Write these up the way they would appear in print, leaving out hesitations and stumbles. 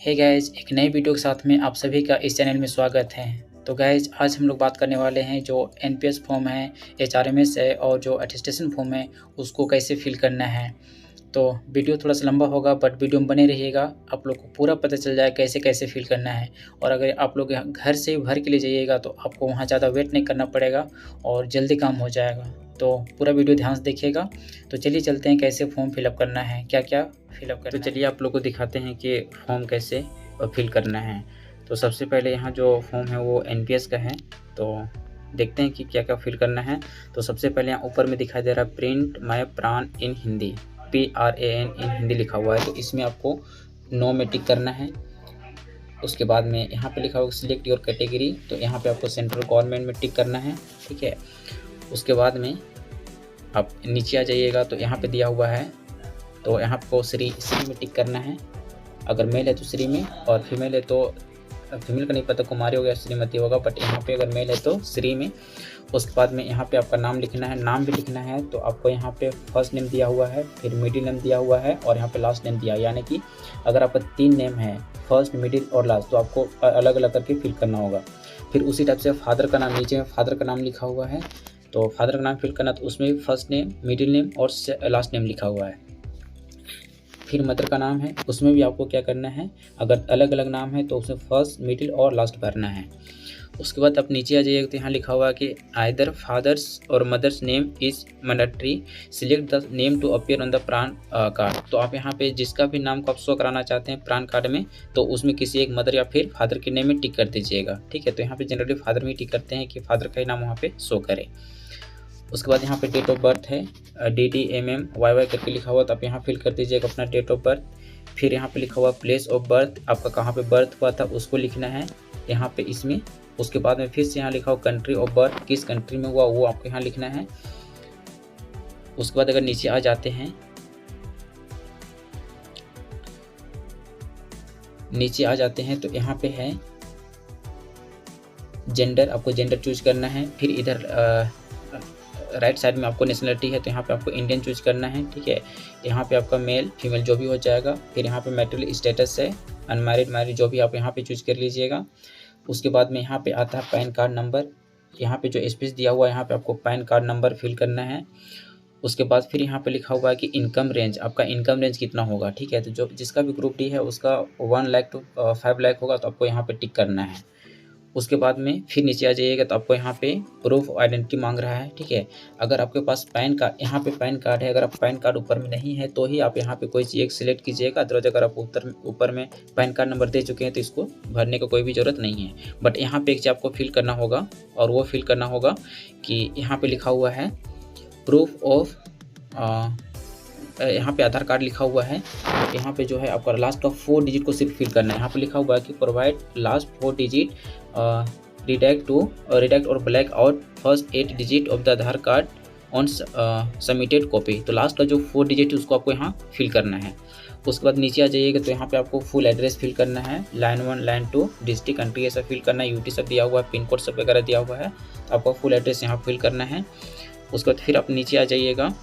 Hey guys, एक नई video के साथ में आप सभी का इस चैनल में स्वागत है। तो गाइस, आज हम लोग बात करने वाले हैं जो एनपीएस फॉर्म है, एचआरएमएस है और जो अटेस्टेशन फॉर्म है उसको कैसे फिल करना है। तो वीडियो थोड़ा सा लंबा होगा बट वीडियो में बने रहिएगा, आप लोग को पूरा पता चल जाए कैसे कैसे फिल करना है। और अगर आप लोग घर से भर के ले जाइएगा तो आपको वहाँ ज़्यादा वेट नहीं करना पड़ेगा और जल्दी काम हो जाएगा। तो पूरा वीडियो ध्यान से देखिएगा। तो चलिए चलते हैं कैसे फॉर्म फिलअप करना है, क्या क्या फिलअप करना है। तो चलिए आप लोग को दिखाते हैं कि फॉर्म कैसे फिल करना है। तो सबसे पहले यहाँ जो फॉर्म है वो एनपीएस का है, तो देखते हैं कि क्या क्या फिल करना है। तो सबसे पहले यहाँ ऊपर में दिखाई दे रहा है प्रिंट माय प्राण इन हिंदी, PRAN इन हिंदी लिखा हुआ है। तो इसमें आपको नो में टिक करना है। उसके बाद में यहाँ पे लिखा होगा सिलेक्ट योर कैटेगरी, तो यहाँ पे आपको सेंट्रल गवर्नमेंट में टिक करना है, ठीक है। उसके बाद में आप नीचे आ जाइएगा तो यहाँ पे दिया हुआ है, तो यहाँ आपको श्री में टिक करना है। अगर मेल है तो श्री में, और फीमेल है तो फीमेल का नहीं पता कुमारी होगा या श्रीमती होगा, बट यहाँ पे अगर मेल है तो श्री में। उसके बाद में यहाँ पे आपका नाम लिखना है, नाम भी लिखना है। तो आपको यहाँ पे फर्स्ट नेम दिया हुआ है, फिर मिडिल नेम दिया हुआ है और यहाँ पे लास्ट नेम दिया है। यानी कि अगर आपका 3 नेम है, फर्स्ट मिडिल और लास्ट, तो आपको अलग अलग करके फिल करना होगा। फिर उसी टाइप से फादर का नाम, नीचे में फादर का नाम लिखा हुआ है, तो फादर का नाम फिल करना, तो उसमें भी फर्स्ट नेम, मिडिल नेम और लास्ट नेम लिखा हुआ है। फिर मदर का नाम है, उसमें भी आपको क्या करना है, अगर अलग अलग नाम है तो उसमें फर्स्ट मिडिल और लास्ट भरना है। उसके बाद आप नीचे आ जाइएगा तो यहाँ लिखा हुआ है कि आइदर फादर्स और mother's name is mandatory, select the name to appear on the PRAN card. तो आप यहाँ पे जिसका भी नाम को आप शो कराना चाहते हैं प्राण कार्ड में, तो उसमें किसी एक मदर या फिर फादर के नेम में टिक कर दीजिएगा, ठीक है। तो यहाँ पे जनरली फादर में टिक करते हैं कि फादर का ही नाम वहाँ पे शो करे। उसके बाद यहाँ पे डेट ऑफ बर्थ है, DDMMYY करके लिखा हुआ, तो आप यहाँ फिल कर दीजिएगा अपना डेट ऑफ बर्थ। फिर यहाँ पे लिखा हुआ प्लेस ऑफ बर्थ, आपका कहाँ पे बर्थ हुआ था उसको लिखना है यहाँ पे इसमें। उसके बाद में फिर से यहाँ लिखा हुआ कंट्री ऑफ बर्थ, किस कंट्री में हुआ वो आपको यहाँ लिखना है। उसके बाद अगर नीचे आ जाते हैं, तो यहाँ पे है जेंडर, आपको जेंडर चूज करना है। फिर इधर राइट साइड में आपको नेशनलिटी है, तो यहाँ पे आपको इंडियन चूज करना है, ठीक है। यहाँ पे आपका मेल फीमेल जो भी हो जाएगा। फिर यहाँ पे मैरिटल स्टेटस है, अनमैरिड मैरिड जो भी आप यहाँ पे चूज कर लीजिएगा। उसके बाद में यहाँ पे आता है पैन कार्ड नंबर, यहाँ पे जो स्पेस दिया हुआ है यहाँ पे आपको पैन कार्ड नंबर फिल करना है। उसके बाद फिर यहाँ पे लिखा हुआ है कि इनकम रेंज, आपका इनकम रेंज कितना होगा, ठीक है। तो जो जिसका भी ग्रुप डी है उसका 1 लाख to 5 लाख होगा, तो आपको यहाँ पे टिक करना है। उसके बाद में फिर नीचे आ जाइएगा तो आपको यहाँ पे प्रूफ ऑफ आइडेंटिटी मांग रहा है, ठीक है। अगर आपके पास पैन कार्ड, यहाँ पे पैन कार्ड है, अगर आप पैन कार्ड ऊपर में नहीं है तो ही आप यहाँ पे कोई चीज़ एक सिलेक्ट कीजिएगा। अदरवाइज अगर आप ऊपर में पैन कार्ड नंबर दे चुके हैं तो इसको भरने का कोई भी ज़रूरत नहीं है। बट यहाँ पे एक चीज़ आपको फिल करना होगा, और वो फिल करना होगा कि यहाँ पे लिखा हुआ है प्रूफ ऑफ, यहाँ पे आधार कार्ड लिखा हुआ है। यहाँ पे जो है आपका लास्ट का 4 डिजिट को सिर्फ फिल करना है। यहाँ पे लिखा हुआ है कि प्रोवाइड लास्ट 4 डिजिट रिडैक्ट और black out first 8 digit of the Aadhaar card on submitted copy. तो लास्ट का जो 4 डिजिट है उसको आपको यहाँ फिल करना है। उसके बाद नीचे आ जाइएगा तो यहाँ पे आपको फुल एड्रेस फिल करना है, लाइन 1 लाइन 2 डिस्ट्रिक्ट कंट्री ऐसा फिल करना है, यूटी सब दिया हुआ है, पिन कोड सब वगैरह दिया हुआ है, तो आपको फुल एड्रेस यहाँ फिल करना है। उसके बाद फिर आप नीचे आ जाइएगा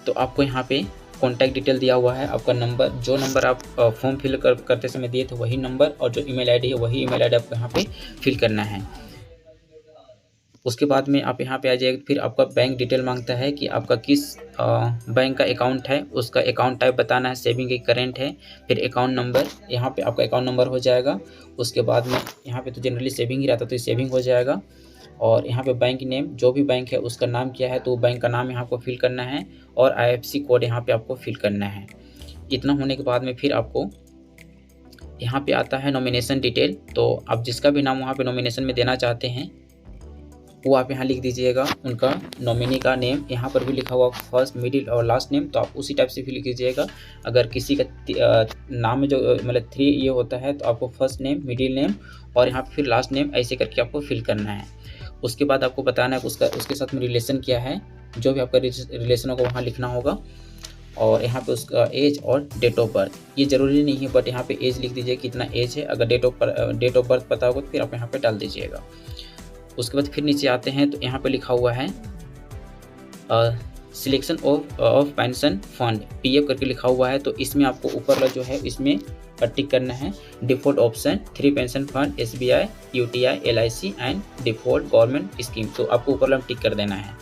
तो आपको यहाँ पे कॉन्टैक्ट डिटेल दिया हुआ है, आपका नंबर, जो नंबर आप फॉर्म फिल करते समय दिए थे वही नंबर, और जो ईमेल आईडी है वही ईमेल आईडी आपको यहाँ पे फिल करना है। उसके बाद में आप यहाँ पे आ जाइएगा, फिर आपका बैंक डिटेल मांगता है कि आपका किस बैंक का अकाउंट है, उसका अकाउंट टाइप बताना है, सेविंग है करेंट है। फिर अकाउंट नंबर, यहाँ पे आपका अकाउंट नंबर हो जाएगा। उसके बाद में यहाँ पे तो जनरली सेविंग ही रहता तो सेविंग हो जाएगा। और यहाँ पे बैंक नेम, जो भी बैंक है उसका नाम क्या है तो बैंक का नाम यहाँ को फिल करना है, और IFSC कोड यहाँ पे आपको फिल करना है। इतना होने के बाद में फिर आपको यहाँ पे आता है नॉमिनेशन डिटेल, तो आप जिसका भी नाम वहाँ पे नॉमिनेशन में देना चाहते हैं वो आप यहाँ लिख दीजिएगा, उनका नॉमिनी का नेम यहाँ पर भी लिखा हुआ फर्स्ट मिडिल और लास्ट नेम, तो आप उसी टाइप से भी लिख दीजिएगा। अगर किसी का नाम में जो मतलब 3 ये होता है तो आपको फर्स्ट नेम, मिडिल नेम और यहाँ पे फिर लास्ट नेम ऐसे करके आपको फिल करना है। उसके बाद आपको बताना है उसके साथ में रिलेशन क्या है, जो भी आपका रिलेशन होगा वहाँ लिखना होगा। और यहाँ पे उसका एज और डेट ऑफ बर्थ, ये ज़रूरी नहीं है बट यहाँ पे एज लिख दीजिए कितना एज है। अगर डेट ऑफ बर्थ पता होगा तो फिर आप यहाँ पे डाल दीजिएगा। उसके बाद फिर नीचे आते हैं तो यहाँ पे लिखा हुआ है selection of pension fund PF करके लिखा हुआ है, तो इसमें आपको ऊपर वाला जो है इसमें टिक करना है। Default option 3 pension fund SBI, UTI, LIC and default government scheme, तो आपको ऊपर वाला टिक कर देना है।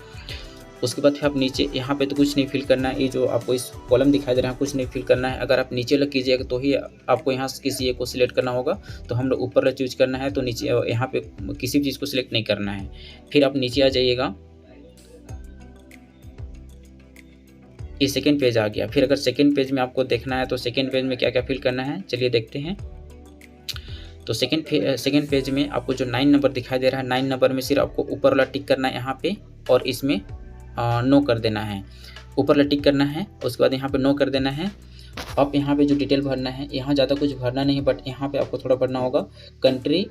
उसके बाद फिर आप नीचे यहाँ पे तो कुछ नहीं फिल करना है, ये जो आपको इस कॉलम दिखाई दे रहा है कुछ नहीं फिल करना है। अगर आप नीचे लग कीजिएगा तो ही आपको यहाँ से किसी एक को सिलेक्ट करना होगा, तो हम लोग ऊपर वाला चूज करना है, तो नीचे यहाँ पे किसी भी चीज़ को सिलेक्ट नहीं करना है। फिर आप नीचे आ जाइएगा, ये सेकेंड पेज आ गया। फिर अगर सेकेंड पेज में आपको देखना है तो सेकेंड पेज में क्या क्या फिल करना है चलिए देखते हैं। तो सेकेंड पेज में आपको जो 9 नंबर दिखाई दे रहा है, 9 नंबर में सिर्फ आपको ऊपर वाला टिक करना है यहाँ पे, और इसमें नो कर देना है, ऊपर वाला टिक करना है। उसके बाद यहाँ पे नो कर देना है। अब यहाँ पे जो डिटेल भरना है, यहाँ ज़्यादा कुछ भरना नहीं, बट यहाँ पे आपको थोड़ा भरना होगा कंट्री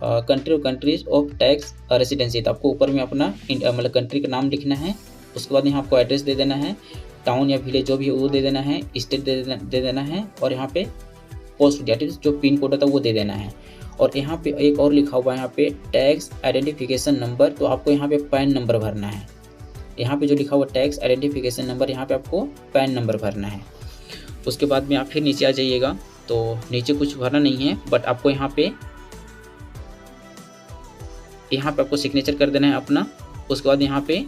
और कंट्रीज ऑफ टैक्स रेसिडेंसी, तो आपको ऊपर में अपना मतलब कंट्री का नाम लिखना है। उसके बाद यहाँ आपको एड्रेस दे देना है, टाउन या विलेज जो भी वो दे देना है, स्टेट दे देना है, और यहाँ पे पोस्ट डेट जो पिन कोड होता है वो दे देना है। और यहाँ पे एक और लिखा हुआ है यहाँ पे टैक्स आइडेंटिफिकेशन नंबर, तो आपको यहाँ पे पैन नंबर भरना है। यहाँ पे जो लिखा हुआ टैक्स आइडेंटिफिकेशन नंबर, यहाँ पे आपको पैन नंबर भरना है। उसके बाद में आप फिर नीचे आ जाइएगा, तो नीचे कुछ भरना नहीं है, बट आपको यहाँ पे आपको सिग्नेचर कर देना है अपना। उसके बाद यहाँ पे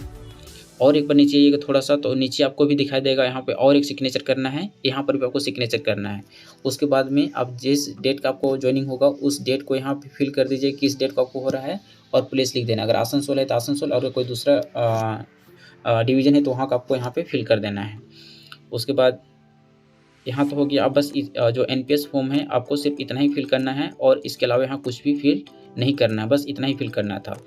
और एक बार नीचे आइएगा थोड़ा सा, तो नीचे आपको भी दिखाई देगा यहाँ पे और एक सिग्नेचर करना है, यहाँ पर भी आपको सिग्नेचर करना है। उसके बाद में आप जिस डेट का आपको ज्वाइनिंग होगा उस डेट को यहाँ पे फिल कर दीजिए, किस डेट को आपको हो रहा है, और प्लेस लिख देना। अगर आसनसोल है तो आसनसोल, और कोई दूसरा डिवीज़न है तो वहाँ का आपको यहाँ पे फिल कर देना है। उसके बाद यहाँ तो हो गया। अब बस जो एनपीएस फॉर्म है आपको सिर्फ इतना ही फिल करना है, और इसके अलावा यहाँ कुछ भी फिल नहीं करना है, बस इतना ही फिल करना था।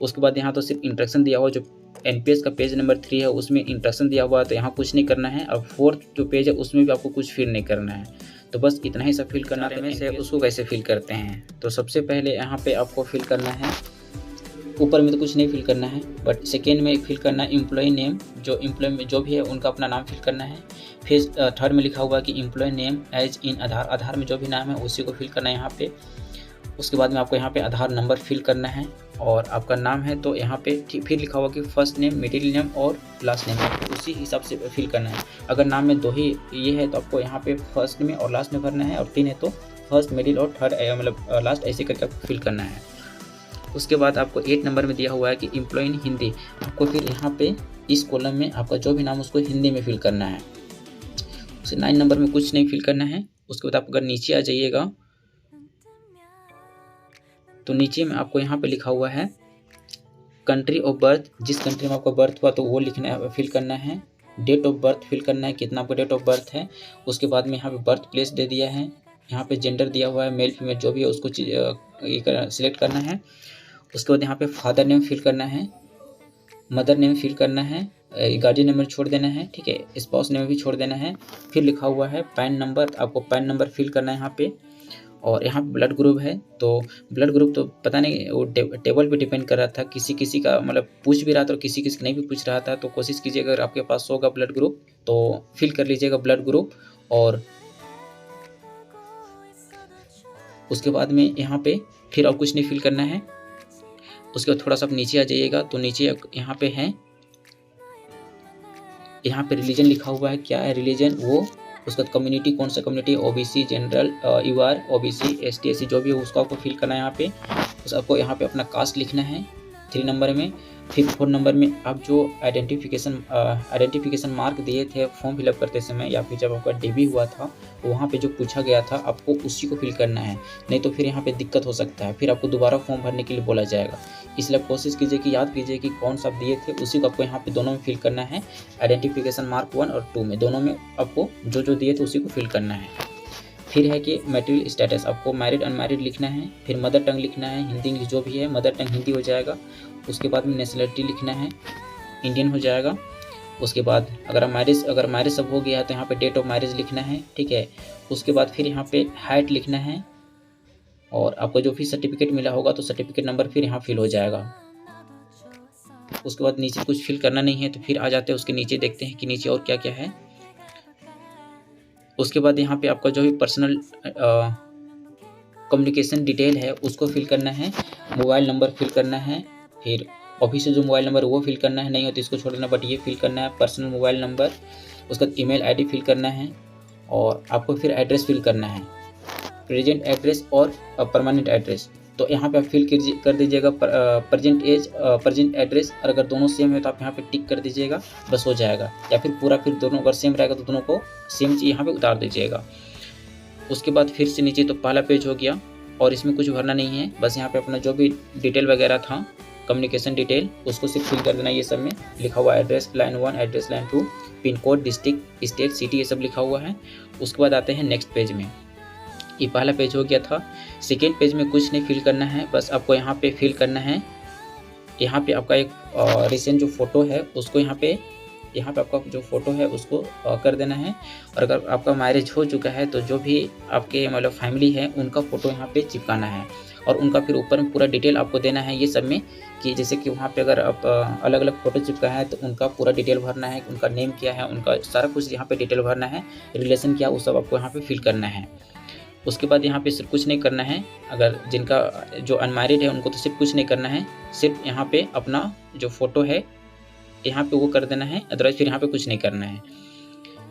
उसके बाद यहाँ तो सिर्फ इंस्ट्रक्शन दिया हुआ, जो एनपीएस का पेज नंबर 3 है उसमें इंस्ट्रक्शन दिया हुआ है, तो यहाँ कुछ नहीं करना है। और 4th जो पेज है उसमें भी आपको कुछ फिल नहीं करना है, तो बस इतना ही सब फिल करना है। उसको कैसे फिल करते हैं, तो सबसे पहले यहाँ पे आपको फिल करना है, ऊपर में तो कुछ नहीं फिल करना है, बट सेकेंड में फिल करना है एम्प्लॉय नेम, जो एम्प्लॉय में जो भी है उनका अपना नाम फिल करना है। फिर थर्ड में लिखा हुआ कि एम्प्लॉय नेम एज इन आधार, आधार में जो भी नाम है उसी को फिल करना है यहाँ पे। उसके बाद में आपको यहाँ पे आधार नंबर फिल करना है, और आपका नाम है तो यहाँ पे फिर लिखा हुआ कि फर्स्ट नेम, मिडिल नेम और लास्ट नेम, आपको उसी हिसाब से फिल करना है। अगर नाम में 2 ही ये है तो आपको यहाँ पे फर्स्ट में और लास्ट में भरना है, और 3 है तो फर्स्ट, मिडिल और थर्ड मतलब लास्ट, ऐसे करके आपको फिल करना है। उसके बाद आपको 8 नंबर में दिया हुआ है कि एम्प्लॉय इन हिंदी, आपको फिर यहाँ पे इस कॉलम में आपका जो भी नाम उसको हिंदी में फिल करना है। उसे 9 नंबर में कुछ नहीं फिल करना है। उसके बाद आप अगर नीचे आ जाइएगा तो नीचे में आपको यहाँ पे लिखा हुआ है कंट्री ऑफ बर्थ, जिस कंट्री में आपका बर्थ हुआ तो वो लिखना है, फिल करना है। डेट ऑफ बर्थ फिल करना है, कितना आपका डेट ऑफ बर्थ है। उसके बाद में यहाँ पे बर्थ प्लेस दे दिया है, यहाँ पे जेंडर दिया हुआ है, मेल फीमेल जो भी है उसको सिलेक्ट करना है। उसके बाद यहाँ पे फादर नेम फिल करना है, मदर नेम फिल करना है, गार्जियन नंबर छोड़ देना है, ठीक है, स्पाउस नेम भी छोड़ देना है। फिर लिखा हुआ है पैन नंबर, आपको पैन नंबर फिल करना है यहाँ पे। और यहाँ ब्लड ग्रुप है, तो ब्लड ग्रुप तो पता नहीं वो टेबल पे डिपेंड कर रहा था, किसी का मतलब पूछ भी रहा था और किसी नहीं भी पूछ रहा था, तो कोशिश कीजिएगा अगर आपके पास होगा ब्लड ग्रुप तो फिल कर लीजिएगा ब्लड ग्रुप। और उसके बाद में यहाँ पे फिर और कुछ नहीं फिल करना है। उसके बाद थोड़ा सा आप नीचे आ जाइएगा, तो नीचे यहाँ पे है, यहाँ पे रिलीजन लिखा हुआ है, क्या है रिलीजन वो। उसके बाद कम्युनिटी, कौन सा community, OBC, general, UR, OBC, ST, SC जो भी है उसको आपको फिल करना है यहाँ पे। तो आपको यहाँ पे अपना कास्ट लिखना है 3 नंबर में। फिर 4 नंबर में आप जो आइडेंटिफिकेशन मार्क दिए थे फॉर्म फिलअप करते समय, या फिर जब आपका डीबी हुआ था तो वहाँ पे जो पूछा गया था आपको उसी को फिल करना है, नहीं तो फिर यहाँ पे दिक्कत हो सकता है, फिर आपको दोबारा फॉर्म भरने के लिए बोला जाएगा। इसलिए कोशिश कीजिए कि याद कीजिए कि कौन सा आप दिए थे उसी को आपको यहाँ पे दोनों में फिल करना है। आइडेंटिफिकेशन मार्क 1 और 2 में दोनों में आपको जो दिए थे उसी को फिल करना है। फिर है कि मैरिटल स्टेटस, आपको मैरिड अनमैरिड लिखना है। फिर मदर टंग लिखना है, हिंदी इंग्लिश जो भी है, मदर टंग हिंदी हो जाएगा। उसके बाद में नेशनलिटी लिखना है, इंडियन हो जाएगा। उसके बाद अगर मैरिज सब हो गया है तो यहाँ पे डेट ऑफ मैरिज लिखना है, ठीक है। उसके बाद फिर यहाँ पे हाइट लिखना है, और आपको जो भी सर्टिफिकेट मिला होगा तो सर्टिफिकेट नंबर फिर यहाँ फिल हो जाएगा। उसके बाद नीचे कुछ फिल करना नहीं है, तो फिर आ जाते हैं उसके नीचे, देखते हैं कि नीचे और क्या क्या है। उसके बाद यहाँ पे आपका जो भी पर्सनल कम्युनिकेशन डिटेल है उसको फिल करना है, मोबाइल नंबर फिल करना है, फिर ऑफिशियल जो मोबाइल नंबर वो फिल करना है, नहीं हो तो इसको छोड़ देना, बट ये फिल करना है। पर्सनल मोबाइल नंबर, उसके बाद ईमेल आईडी फिल करना है, और आपको फिर एड्रेस फिल करना है, प्रेजेंट एड्रेस और परमानेंट एड्रेस। तो यहाँ पे आप फिल कर दीजिएगा प्रेजेंट एड्रेस, और अगर दोनों सेम है तो आप यहाँ पे टिक कर दीजिएगा, बस हो जाएगा। या फिर पूरा फिर दोनों अगर सेम रहेगा तो दोनों को सेम चीज़ यहाँ पे उतार दीजिएगा। उसके बाद फिर से नीचे तो पहला पेज हो गया, और इसमें कुछ भरना नहीं है, बस यहाँ पे अपना जो भी डिटेल वगैरह था, कम्युनिकेशन डिटेल, उसको सिर्फ फिल कर देना। ये सब में लिखा हुआ address line 1, address line 2, pin code, district, state, city, ये सब लिखा हुआ है। उसके बाद आते हैं नेक्स्ट पेज में। ये पहला पेज हो गया था। सेकेंड पेज में कुछ नहीं फिल करना है, बस आपको यहाँ पे फिल करना है। यहाँ पे आपका एक रिसेंट जो फोटो है उसको यहाँ पे आपका जो फोटो है उसको कर देना है। और अगर आपका मैरिज हो चुका है तो जो भी आपके मतलब फैमिली है उनका फ़ोटो यहाँ पे चिपकाना है, और उनका फिर ऊपर में पूरा डिटेल आपको देना है ये सब में, कि जैसे कि वहाँ पे अगर आप अलग अलग फ़ोटो चिपका है तो उनका पूरा डिटेल भरना है, उनका नेम क्या है, उनका सारा कुछ यहाँ पे डिटेल भरना है, रिलेशन क्या, वो सब आपको यहाँ पे फिल करना है। उसके बाद यहाँ पे सिर्फ कुछ नहीं करना है, अगर जिनका जो अनमैरिड है उनको तो सिर्फ कुछ नहीं करना है, सिर्फ यहाँ पे अपना जो फ़ोटो है यहाँ पे वो कर देना है, अदरवाइज फिर यहाँ पे कुछ नहीं करना है।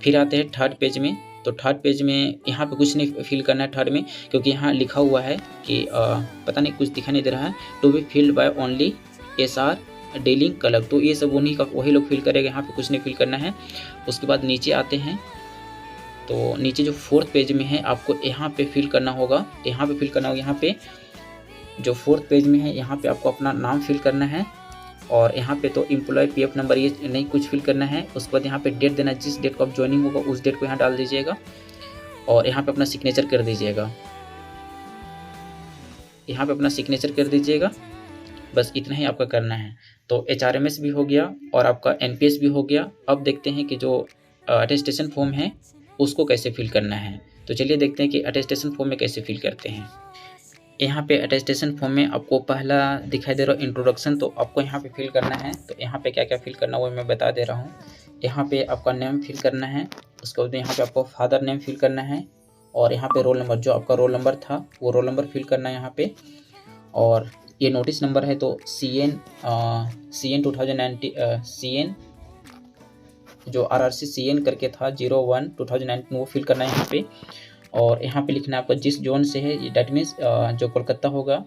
फिर आते हैं थर्ड पेज में। तो थर्ड पेज में यहाँ पे कुछ नहीं फिल करना है थर्ड में, क्योंकि यहाँ लिखा हुआ है कि पता नहीं कुछ दिखाई नहीं दे रहा है, to be filled by only SR dealing clerk. तो ये सब उन्हीं का वही लोग फिल करेंगे, यहाँ पे कुछ नहीं फिल करना है। उसके बाद नीचे आते हैं, तो नीचे जो फोर्थ पेज में है आपको यहाँ पे फिल करना होगा, यहाँ पे फिल करना होगा। यहाँ पे जो फोर्थ पेज में है यहाँ पे आपको अपना नाम फिल करना है, और यहाँ पे तो एम्प्लॉय PF नंबर ये नहीं कुछ फिल करना है। उसके बाद यहाँ पे डेट देना, जिस डेट को आप ज्वाइनिंग होगा उस डेट को यहाँ डाल दीजिएगा, और यहाँ पे अपना सिग्नेचर कर दीजिएगा, यहाँ पे अपना सिग्नेचर कर दीजिएगा। बस इतना ही आपका करना है। तो HRMS भी हो गया और आपका NPS भी हो गया। अब देखते हैं कि जो अटेस्टेशन फॉर्म है उसको कैसे फिल करना है। तो चलिए देखते हैं कि अटेस्टेशन फॉर्म में कैसे फिल करते हैं। यहाँ पे अटेस्टेशन फॉर्म में आपको पहला दिखाई दे रहा है इंट्रोडक्शन, तो आपको यहाँ पे फिल करना है। तो यहाँ पे क्या क्या फिल करना है वो मैं बता दे रहा हूँ। यहाँ पे आपका नेम फिल करना है, उसके बाद यहाँ पे आपको फादर नेम फिल करना है, और यहाँ पे रोल नंबर, जो आपका रोल नंबर था वो रोल नंबर फिल करना है यहाँ पे। और ये नोटिस नंबर है तो CN 2019 CN जो RRC CN करके था 01/2019 वो फिल करना है यहाँ पे। और यहाँ पे लिखना है आपको जिस जोन से है, डैट मीन्स जो कोलकाता होगा,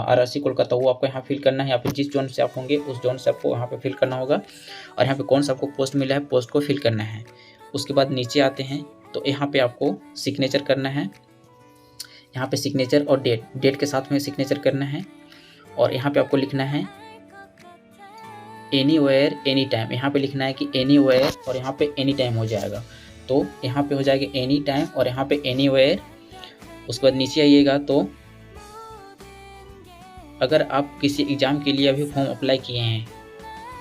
RRC कोलकाता, वो आपको यहाँ फिल करना है। यहाँ पे जिस जोन से आप होंगे उस जोन से आपको यहाँ पे फिल करना होगा, और यहाँ पे कौन सा आपको पोस्ट मिला है पोस्ट को फिल करना है। उसके बाद नीचे आते हैं, तो यहाँ पे आपको सिग्नेचर करना है। यहाँ पे सिग्नेचर और डेट के साथ में सिग्नेचर करना है। और यहाँ पे आपको लिखना है एनीवेयर एनी टाइम, यहाँ पे लिखना है कि एनीवेयर, और यहाँ पे एनी टाइम हो जाएगा। तो यहाँ पे हो जाएगा एनी टाइम और यहाँ पे एनीवेयर। उसके बाद नीचे आइएगा, तो अगर आप किसी एग्ज़ाम के लिए अभी फॉर्म अप्लाई किए हैं,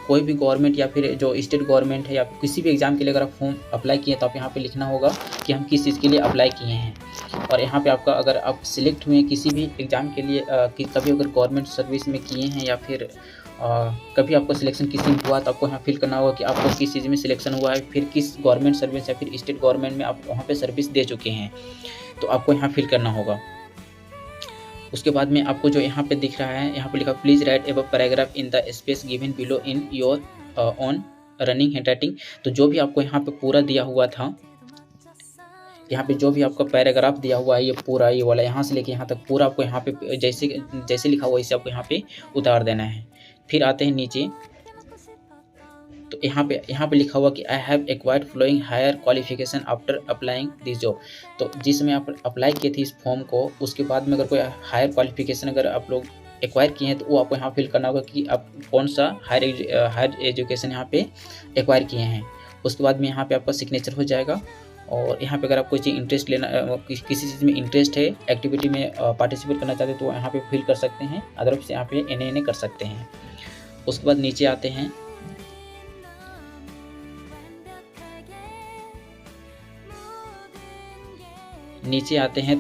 कोई भी गवर्नमेंट या फिर जो स्टेट गवर्नमेंट है या किसी भी एग्ज़ाम के लिए अगर आप फॉर्म अप्लाई किए तो आप यहाँ पे लिखना होगा कि हम किस चीज़ के लिए अप्लाई किए हैं। और यहाँ पे आपका अगर आप सिलेक्ट हुए किसी भी एग्ज़ाम के लिए कि कभी अगर गवर्नमेंट सर्विस में किए हैं या फिर कभी आपको सिलेक्शन किसी में हुआ, तो आपको यहाँ फिल करना होगा कि आपको किस चीज़ में सिलेक्शन हुआ है, फिर किस गवर्नमेंट सर्विस या फिर स्टेट गवर्नमेंट में आप वहाँ पे सर्विस दे चुके हैं, तो आपको यहाँ फिल करना होगा। उसके बाद में आपको जो यहाँ पे दिख रहा है, यहाँ पे लिखा please write above paragraph in the space given below in your on running handwriting. तो जो भी आपको यहाँ पे पूरा दिया हुआ था, यहाँ पे जो भी आपका पैराग्राफ दिया हुआ है ये पूरा, ये वाला यहाँ से लेके यहाँ तक पूरा आपको यहाँ पे जैसे लिखा हुआ है इसे आपको यहाँ पे उतार देना है। फिर आते हैं नीचे, तो यहाँ पे लिखा हुआ कि I have acquired following higher qualification after applying this job. तो जिसमें आप अप्लाई किए थे इस फॉर्म को, उसके बाद में अगर कोई हायर क्वालिफिकेशन अगर आप लोग एक्वायर किए हैं तो वो आपको यहाँ फिल करना होगा कि आप कौन सा हायर एजुकेशन यहाँ पे एक्वायर किए हैं। उसके बाद में यहाँ पे आपका सिग्नेचर हो जाएगा। और यहाँ पे अगर आप कोई चीज़ इंटरेस्ट लेना, किसी चीज़ में इंटरेस्ट है, एक्टिविटी में पार्टिसिपेट करना चाहते हैं तो यहाँ पे फिल कर सकते हैं, अदरवाइज यहाँ पे NA कर सकते हैं। उसके बाद नीचे आते हैं,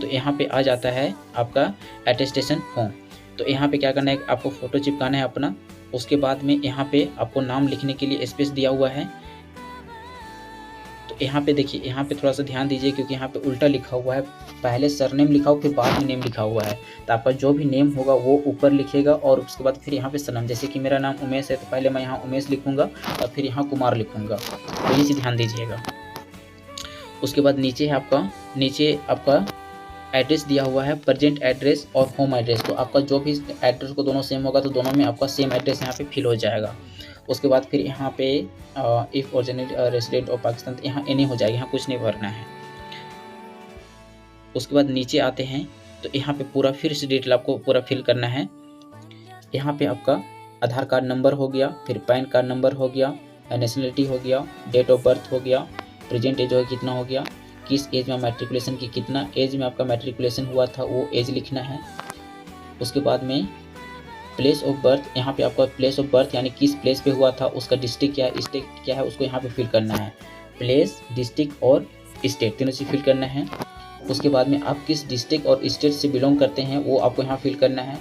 तो यहाँ पे आ जाता है आपका अटेस्टेशन फॉर्म। तो यहाँ पे क्या करना है, आपको फ़ोटो चिपकाना है अपना। उसके बाद में यहाँ पे आपको नाम लिखने के लिए स्पेस दिया हुआ है, तो तो यहाँ पे देखिए, यहाँ पे थोड़ा सा ध्यान दीजिए क्योंकि यहाँ पे उल्टा लिखा हुआ है, पहले सरनेम लिखा हो फिर बाद में नेम लिखा हुआ है। तो आपका जो भी नेम होगा वो ऊपर लिखिएगा और उसके बाद फिर यहाँ पे सरनेम, जैसे कि मेरा नाम उमेश है तो पहले मैं यहाँ उमेश लिखूँगा और फिर यहाँ कुमार लिखूँगा, तो ये चीज़ ध्यान दीजिएगा। उसके बाद नीचे आपका एड्रेस दिया हुआ है, प्रेजेंट एड्रेस और होम एड्रेस। तो आपका जो भी एड्रेस को दोनों सेम होगा तो दोनों में आपका सेम एड्रेस यहाँ पे फिल हो जाएगा। उसके बाद फिर यहाँ पे if original resident of Pakistan, तो यहाँ एनी हो जाएगा, यहाँ कुछ नहीं भरना है। उसके बाद नीचे आते हैं तो यहाँ पे पूरा फिर से डिटेल आपको पूरा फिल करना है। यहाँ पे आपका आधार कार्ड नंबर हो गया, फिर पैन कार्ड नंबर हो गया, नेशनलिटी हो गया, डेट ऑफ बर्थ हो गया, प्रेजेंट एज हो कितना हो गया, किस एज में मैट्रिकुलेशन की, कितना एज में आपका मैट्रिकुलेशन हुआ था वो एज लिखना है। उसके बाद में प्लेस ऑफ बर्थ, यहाँ पे आपका प्लेस ऑफ बर्थ यानी किस प्लेस पे हुआ था, उसका डिस्ट्रिक्ट क्या है, स्टेट क्या है, उसको यहाँ पे फिल करना है। प्लेस, डिस्ट्रिक्ट और स्टेट तीनों से फिल करना है। उसके बाद में आप किस डिस्ट्रिक्ट और स्टेट से बिलोंग करते हैं वो आपको यहाँ फिल करना है।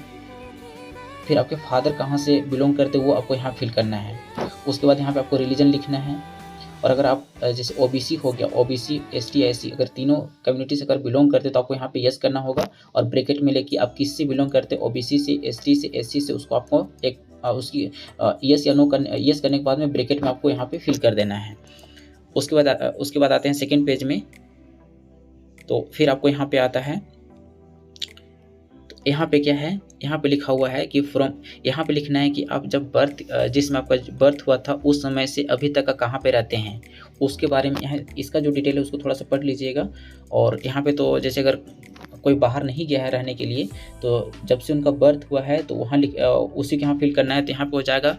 फिर आपके फादर कहाँ से बिलोंग करते हैं वो आपको यहाँ फिल करना है। उसके बाद यहाँ पे आपको रिलीजन लिखना है। और अगर आप जैसे ओबीसी हो गया, ओबीसी, एसटी, एससी, अगर तीनों कम्युनिटी से अगर बिलोंग करते तो आपको यहाँ पे यस करना होगा और ब्रैकेट में लेके आप किससे बिलोंग करते, ओबीसी से, एसटी से, एससी से, उसको आपको एक उसकी यस या नो यस करने के बाद में ब्रैकेट में आपको यहाँ पे फिल कर देना है। उसके बाद आते हैं सेकेंड पेज में। तो फिर आपको यहाँ पे आता है, तो यहाँ पे क्या है, यहाँ पे लिखा हुआ है कि फ्रॉम, यहाँ पे लिखना है कि आप जब जिसमें आपका बर्थ हुआ था उस समय से अभी तक का कहाँ पे रहते हैं उसके बारे में यहाँ इसका जो डिटेल है उसको थोड़ा सा पढ़ लीजिएगा। और यहाँ पे तो जैसे अगर कोई बाहर नहीं गया है रहने के लिए तो जब से उनका बर्थ हुआ है तो वहाँ उसी के यहाँ फिल करना है। तो यहाँ पे हो जाएगा,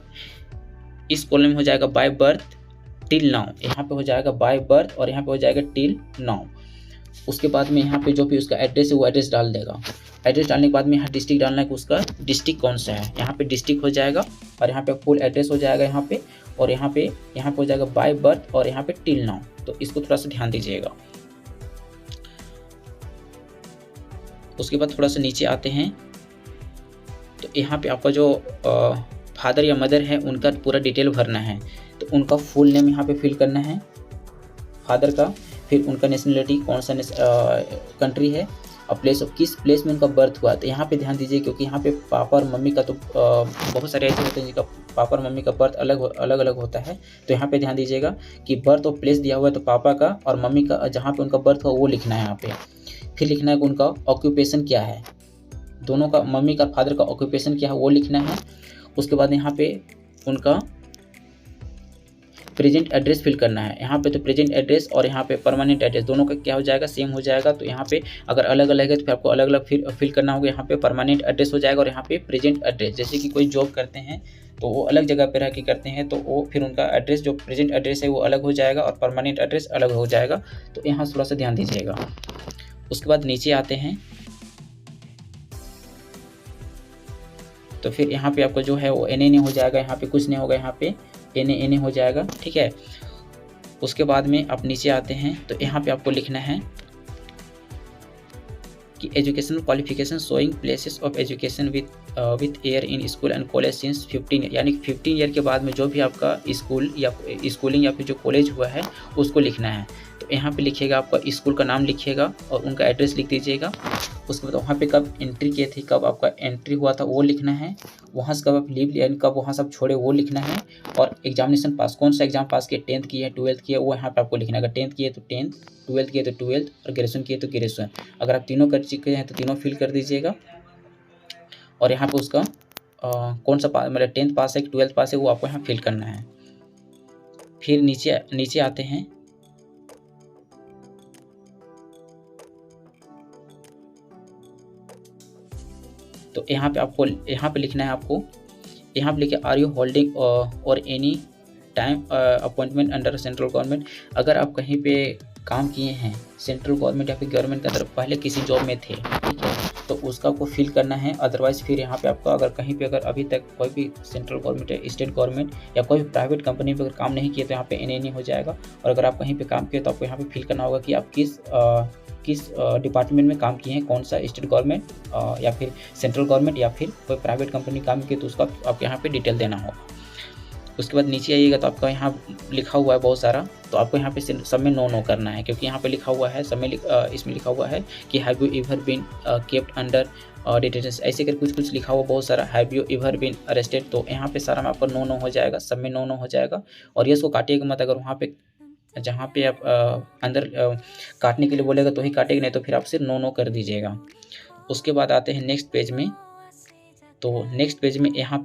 इस कॉलम में हो जाएगा बाय बर्थ टिल नाउ, यहाँ पे हो जाएगा बाय बर्थ और यहाँ पे हो जाएगा टिल नाउ। उसके बाद में यहाँ पे जो भी उसका एड्रेस है वो एड्रेस डाल देगा। एड्रेस डालने के बाद में यहाँ डिस्ट्रिक्ट डालना है कि उसका डिस्ट्रिक्ट कौन सा है, यहाँ पे डिस्ट्रिक्ट हो जाएगा और यहाँ पे फुल एड्रेस हो जाएगा यहाँ पे, और यहाँ पे हो जाएगा बाय बर्थ और यहाँ पे टिल नाउ। तो इसको थोड़ा सा ध्यान दीजिएगा। उसके बाद थोड़ा सा नीचे आते हैं तो यहाँ पे आपका जो फादर या मदर है उनका पूरा डिटेल भरना है। तो उनका फुल नेम यहाँ पे फिल करना है फादर का, फिर उनका नेशनलिटी कौन सा कंट्री है और प्लेस ऑफ किस प्लेस में उनका बर्थ हुआ। तो यहाँ पे ध्यान दीजिए क्योंकि यहाँ पे पापा और मम्मी का तो बहुत सारे ऐसे होते हैं जिनका पापा और मम्मी का बर्थ अलग अलग होता है। तो यहाँ पे ध्यान दीजिएगा कि बर्थ ऑफ प्लेस दिया हुआ है तो पापा का और मम्मी का जहाँ पे उनका बर्थ हुआ वो लिखना है यहाँ पे। फिर लिखना है कि उनका ऑक्यूपेशन क्या है, दोनों का, मम्मी का फादर का ऑक्यूपेशन क्या है वो लिखना है। उसके बाद यहाँ पे उनका प्रेजेंट एड्रेस फिल करना है। यहाँ पे तो प्रेजेंट एड्रेस और यहाँ पे परमानेंट एड्रेस दोनों का क्या हो जाएगा, सेम हो जाएगा। तो यहाँ पे अगर अलग अलग है तो फिर आपको अलग अलग फिल करना होगा। यहाँ पे परमानेंट एड्रेस हो जाएगा और यहाँ पे प्रेजेंट एड्रेस, जैसे कि कोई जॉब करते हैं तो वो अलग जगह पे रह के करते हैं तो वो फिर उनका एड्रेस जो प्रेजेंट एड्रेस है वो अलग हो जाएगा और परमानेंट एड्रेस अलग हो जाएगा। तो यहाँ थोड़ा सा ध्यान दीजिएगा। उसके बाद नीचे आते हैं तो फिर यहाँ पे आपका जो है वो एन हो जाएगा, यहाँ पे कुछ नहीं होगा, यहाँ पे एन हो जाएगा, ठीक है। उसके बाद में आप नीचे आते हैं तो यहाँ पे आपको लिखना है कि educational qualification showing places of education with year in school and college since 15 year, यानी 15 ईयर के बाद में जो भी आपका स्कूल या स्कूलिंग या फिर जो कॉलेज हुआ है उसको लिखना है। तो यहाँ पे लिखिएगा, आपका स्कूल का नाम लिखिएगा और उनका एड्रेस लिख दीजिएगा। उसके बाद वहाँ पे कब एंट्री किए थे, कब आपका एंट्री हुआ था वो लिखना है। वहाँ से कब आप लीव लिया, कब वहाँ सब छोड़े वो लिखना है। और एग्जामिनेशन पास, कौन सा एग्जाम पास किए, 10th किए 12th किए, वो यहाँ पे आपको लिखना है। अगर 10th किए तो 10th, 12th किए तो 12th और ग्रेजुएशन किए तो ग्रेजुएशन। अगर आप तीनों कर चुके हैं तो तीनों फिल कर दीजिएगा। और यहाँ पर उसका कौन सा मतलब 10th पास है कि 12th पास है वो आपको यहाँ फिल करना है। फिर नीचे आते हैं तो यहाँ पे लिखना है आपको, यहाँ पे लिखे आर यू होल्डिंग और any time appointment under central government. अगर आप कहीं पे काम किए हैं सेंट्रल गवर्नमेंट या फिर गवर्नमेंट के अंदर पहले किसी जॉब में थे, ठीक है, तो उसका आपको फिल करना है। अदरवाइज फिर यहाँ पे आपका अगर कहीं पे अगर अभी तक कोई भी सेंट्रल गवर्नमेंट या स्टेट गवर्नमेंट या कोई भी प्राइवेट कंपनी में अगर काम नहीं किए तो यहाँ पे एन हो जाएगा। और अगर आप कहीं पे काम किए तो आपको यहाँ पे फिल करना होगा कि आप किस डिपार्टमेंट में काम किए हैं, कौन सा स्टेट गवर्नमेंट या फिर सेंट्रल गवर्नमेंट या फिर कोई प्राइवेट कंपनी काम किए तो उसका आपको यहाँ पे डिटेल देना होगा। उसके बाद नीचे आइएगा तो आपका यहाँ लिखा हुआ है बहुत सारा, तो आपको यहाँ पे सब में नो करना है, क्योंकि यहाँ पे लिखा हुआ है सब में इसमें लिखा हुआ है कि have you ever been kept under detention, ऐसे कर कुछ लिखा हुआ बहुत सारा, have you ever been arrested, तो यहाँ पे सारा में आपका नो हो जाएगा, सब में नो हो जाएगा। और ये इसको काटिएगा मत, अगर वहाँ पे जहाँ पे आप अंदर काटने के लिए बोलेगा तो ही काटेगा, नहीं तो फिर आप सिर्फ नो कर दीजिएगा। उसके बाद आते हैं नेक्स्ट पेज में। तो नेक्स्ट पेज में यहाँ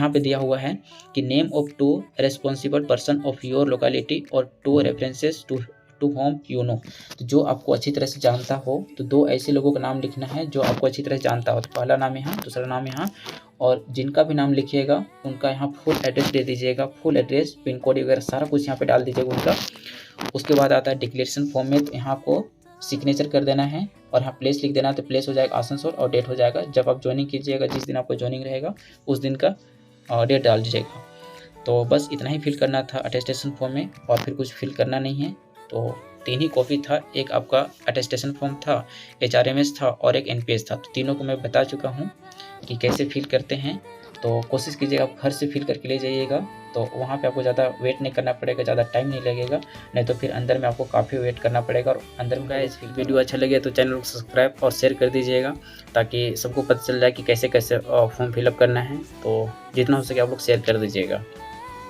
पे दिया हुआ है कि name of 2 responsible person of your locality और 2 references to whom you know. तो जो आपको अच्छी तरह से जानता हो, तो 2 ऐसे लोगों का नाम लिखना है जो आपको अच्छी तरह से जानता हो। तो पहला नाम यहाँ, दूसरा नाम यहाँ, और जिनका भी नाम लिखिएगा उनका यहाँ फुल एड्रेस दे दीजिएगा, फुल एड्रेस, पिन कोड वगैरह सारा कुछ यहाँ पे डाल दीजिएगा उनका। उसके बाद आता है डिक्लेरेशन फॉर्म में, तो यहाँ आपको सिग्नेचर कर देना है और यहाँ प्लेस लिख देना है, तो प्लेस हो जाएगा आसनसोल और डेट हो जाएगा जब आप ज्वाइनिंग कीजिएगा, जिस दिन आपको ज्वाइनिंग रहेगा उस दिन का डेट डाल दीजिएगा। तो बस इतना ही फिल करना था अटेस्टेशन फॉर्म में, और फिर कुछ फिल करना नहीं है। तो 3 ही कॉपी था, एक आपका अटेस्टेशन फॉर्म था, HRMS था और एक NPS था। तो तीनों को मैं बता चुका हूँ कि कैसे फिल करते हैं। तो कोशिश कीजिएगा आप घर से फिल करके ले जाइएगा, तो वहाँ पे आपको ज़्यादा वेट नहीं करना पड़ेगा, ज़्यादा टाइम नहीं लगेगा, नहीं तो फिर अंदर में आपको काफ़ी वेट करना पड़ेगा। और अंदर में गाइस वीडियो अच्छा लगे तो चैनल को सब्सक्राइब और शेयर कर दीजिएगा, ताकि सबको पता चल जाए कि कैसे कैसे फॉर्म फिलअप करना है। तो जितना हो सके आप लोग शेयर कर दीजिएगा।